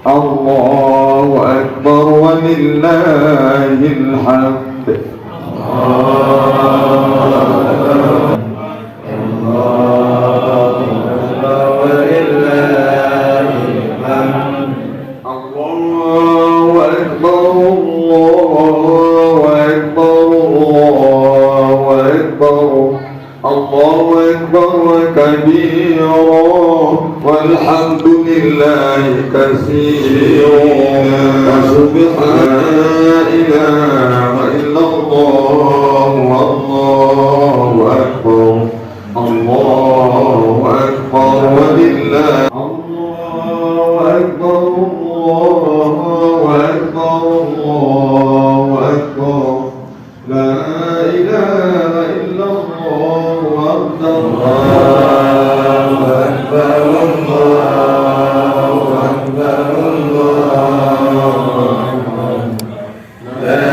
الله أكبر ولله الحمد. الله أكبر وكبيرا والحمد لله كثيرا وسبحان لا إله إلا الله والله أكبر. الله أكبر ولله الله أكبر. الله أكبر. الله أكبر. لا إله إلا الله وحده. الله أكبر. الله أكبر. الله أكبر. لا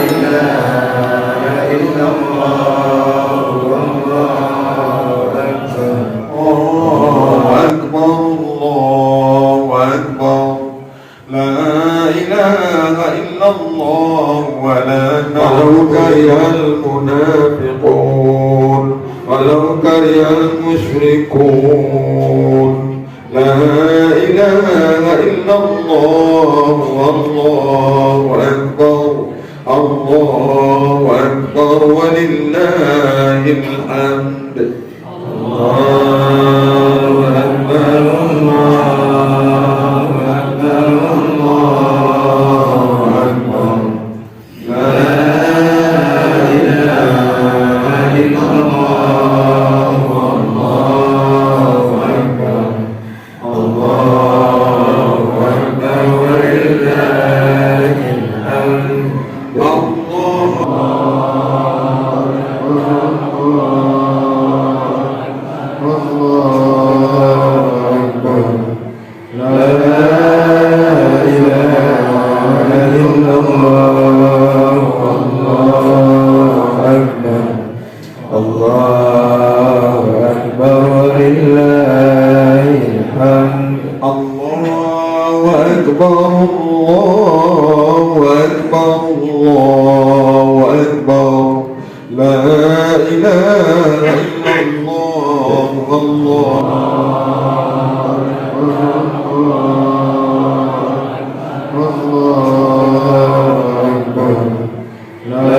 إله إلا الله والله أكبر. الله أكبر. الله أكبر. لا إله إلا الله ولا ولو كره المنافقون ولو كره المشركون. لا إله إلا الله والله أكبر. الله أكبر ولله الحمد. الله أكبر. الله أكبر. الله أكبر. لا إله إلا الله والله أكبر. الله أكبر ولله الحمد. الله أكبر. لا إله إلا الله والله أكبر. الله أكبر ولله الحمد. الله أكبر. الله أكبر. الله أكبر. لا إله إلا الله والله أكبر. لا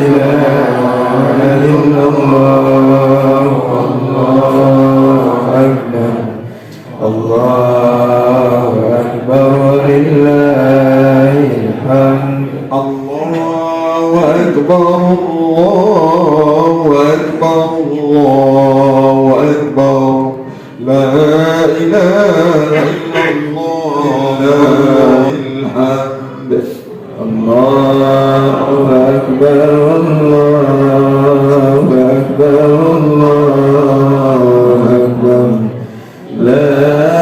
إله إلا الله والله أكبر. الله أكبر ولله الحمد. الله أكبر. الله أكبر. الله أكبر. لا إله إلا الله الحمد. الله أكبر. الله أكبر. الله أكبر. لا